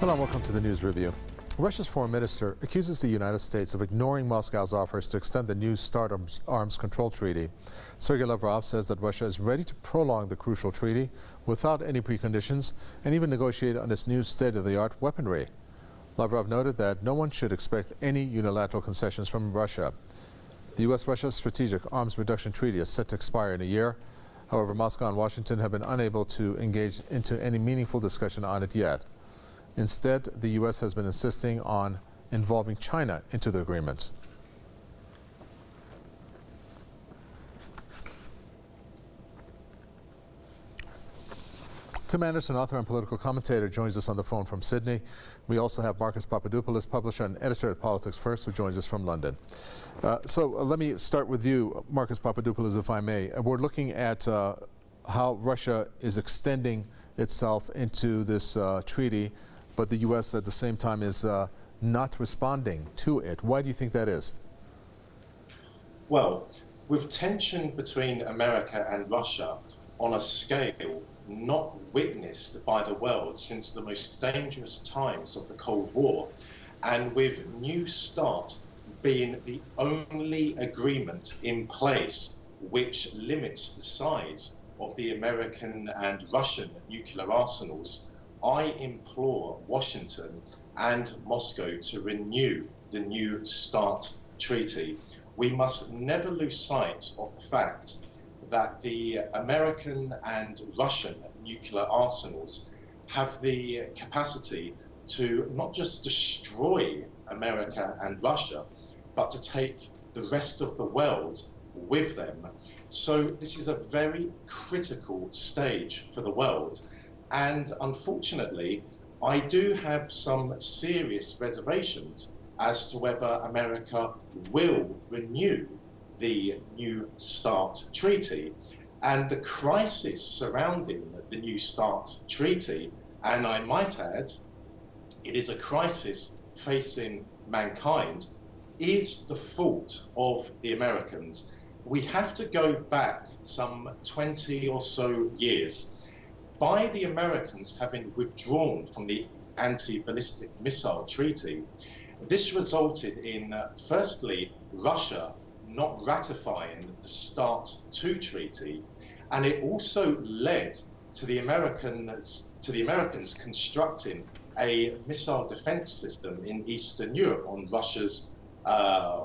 Hello and welcome to the News Review. Russia's foreign minister accuses the United States of ignoring Moscow's offers to extend the New START arms control treaty. Sergei Lavrov says that Russia is ready to prolong the crucial treaty without any preconditions and even negotiate on its new state-of-the-art weaponry. Lavrov noted that no one should expect any unilateral concessions from Russia. The U.S.-Russia Strategic Arms Reduction Treaty is set to expire in a year. However, Moscow and Washington have been unable to engage into any meaningful discussion on it yet. Instead, the U.S. has been insisting on involving China into the agreement. Tim Anderson, author and political commentator, joins us on the phone from Sydney. We also have Marcus Papadopoulos, publisher and editor at Politics First, who joins us from London. So let me start with you, Marcus Papadopoulos, if I may. We're looking at how Russia is extending itself into this treaty, but the U.S. at the same time is not responding to it. Why do you think that is? Well, with tension between America and Russia on a scale not witnessed by the world since the most dangerous times of the Cold War, and with New START being the only agreement in place which limits the size of the American and Russian nuclear arsenals, I implore Washington and Moscow to renew the New START treaty. We must never lose sight of the fact that the American and Russian nuclear arsenals have the capacity to not just destroy America and Russia, but to take the rest of the world with them. So this is a very critical stage for the world. And unfortunately, I do have some serious reservations as to whether America will renew the New START treaty. And the crisis surrounding the New START treaty, and I might add, it is a crisis facing mankind, is the fault of the Americans. We have to go back some 20 or so years. By the Americans having withdrawn from the anti-ballistic missile treaty, this resulted in, firstly, Russia not ratifying the START II treaty, and it also led to the Americans constructing a missile defense system in Eastern Europe on Russia's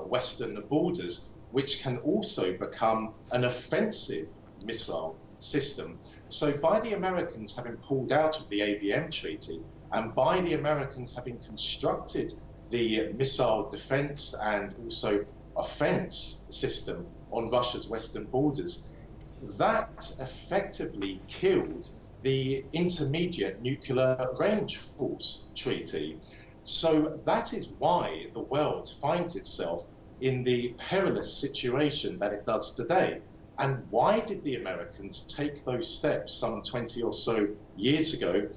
western borders, which can also become an offensive missile system. So by the Americans having pulled out of the ABM treaty, and by the Americans having constructed the missile defense and also offense system on Russia's western borders, that effectively killed the Intermediate Nuclear Range Force Treaty. So that is why the world finds itself in the perilous situation that it does today. And why did the Americans take those steps some 20 or so years ago?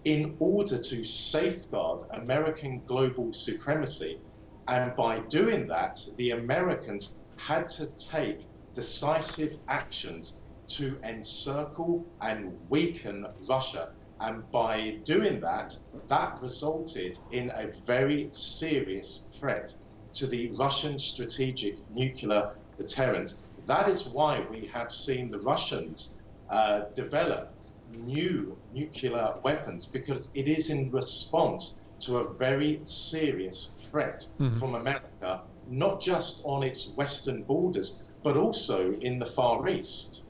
In order to safeguard American global supremacy. And by doing that, the Americans had to take decisive actions to encircle and weaken Russia. And by doing that, that resulted in a very serious threat to the Russian strategic nuclear deterrent. That is why we have seen the Russians develop new nuclear weapons, because it is in response to a very serious threat from America, not just on its western borders, but also in the Far East.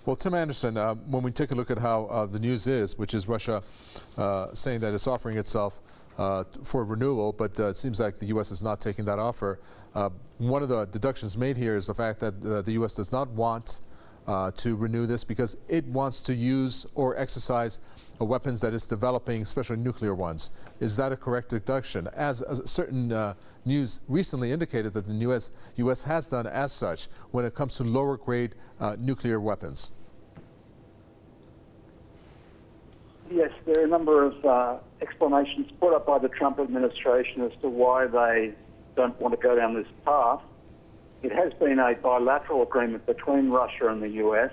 Well, Tim Anderson, when we take a look at how the news is, which is Russia saying that it's offering itself for renewal, but it seems like the U.S. is not taking that offer. One of the deductions made here is the fact that the U.S. does not want to renew this because it wants to use or exercise weapons that it's developing, especially nuclear ones. Is that a correct deduction? As certain news recently indicated that the U.S. has done as such when it comes to lower grade nuclear weapons. Yes, there are a number of explanations put up by the Trump administration as to why they don't want to go down this path. It has been a bilateral agreement between Russia and the US,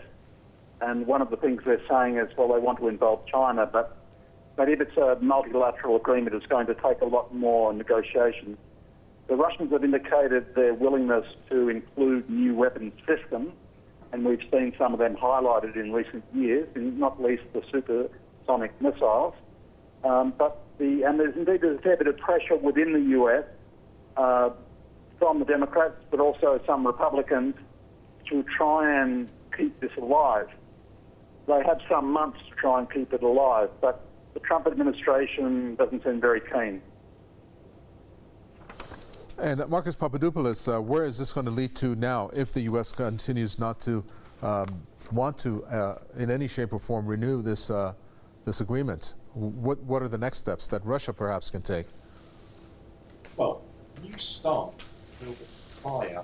and one of the things they're saying is, well, they want to involve China, but But if it's a multilateral agreement, it's going to take a lot more negotiation. The Russians have indicated their willingness to include new weapons systems, and we've seen some of them highlighted in recent years, not least the supersonic missiles. And there's a fair bit of pressure within the US from the Democrats, but also some Republicans, to try and keep this alive. They have some months to try and keep it alive, but the Trump administration doesn't seem very keen. And Marcus Papadopoulos, where is this going to lead to now if the U.S. continues not to want to, in any shape or form, renew this agreement? What are the next steps that Russia perhaps can take? Well, New START will expire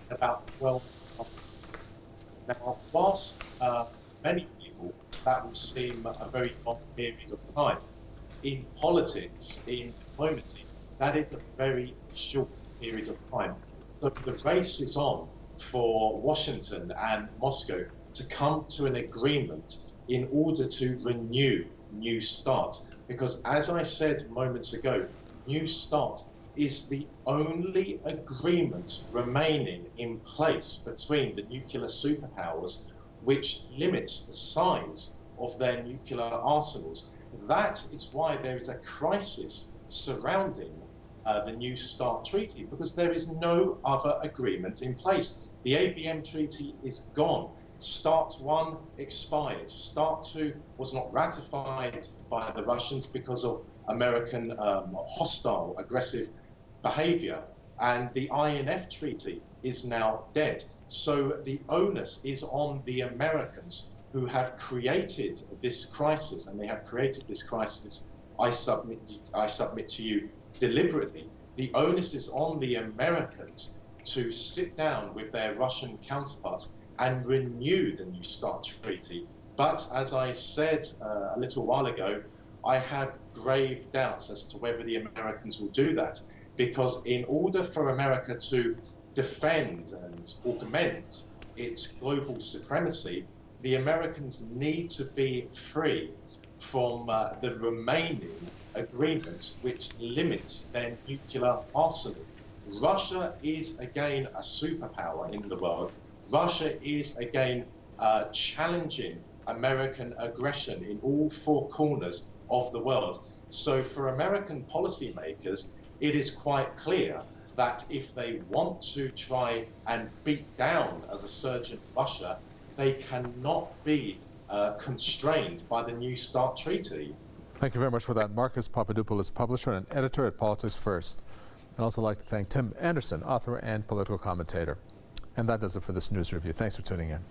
in about 12 months. Now, whilst many people, that will seem a very long period of time, in politics, in diplomacy, that is a very short period of time. So the race is on for Washington and Moscow to come to an agreement in order to renew New START. Because as I said moments ago, New START is the only agreement remaining in place between the nuclear superpowers which limits the size of their nuclear arsenals. That is why there is a crisis surrounding the New START treaty, because there is no other agreement in place. The ABM treaty is gone. START 1 expired. START 2 was not ratified by the Russians because of American hostile, aggressive behavior. And the INF treaty is now dead. So the onus is on the Americans who have created this crisis, and they have created this crisis, I submit to you, deliberately. The onus is on the Americans to sit down with their Russian counterparts and renew the New START treaty. But as I said a little while ago, I have grave doubts as to whether the Americans will do that, because in order for America to defend and augment its global supremacy, the Americans need to be free from the remaining agreement which limits their nuclear arsenal. Russia is again a superpower in the world. Russia is again challenging American aggression in all four corners of the world. So for American policymakers, it is quite clear that if they want to try and beat down a resurgent Russia, they cannot be constrained by the New START treaty. Thank you very much for that. Marcus Papadopoulos, publisher and editor at Politics First. I'd also like to thank Tim Anderson, author and political commentator. And that does it for this news review. Thanks for tuning in.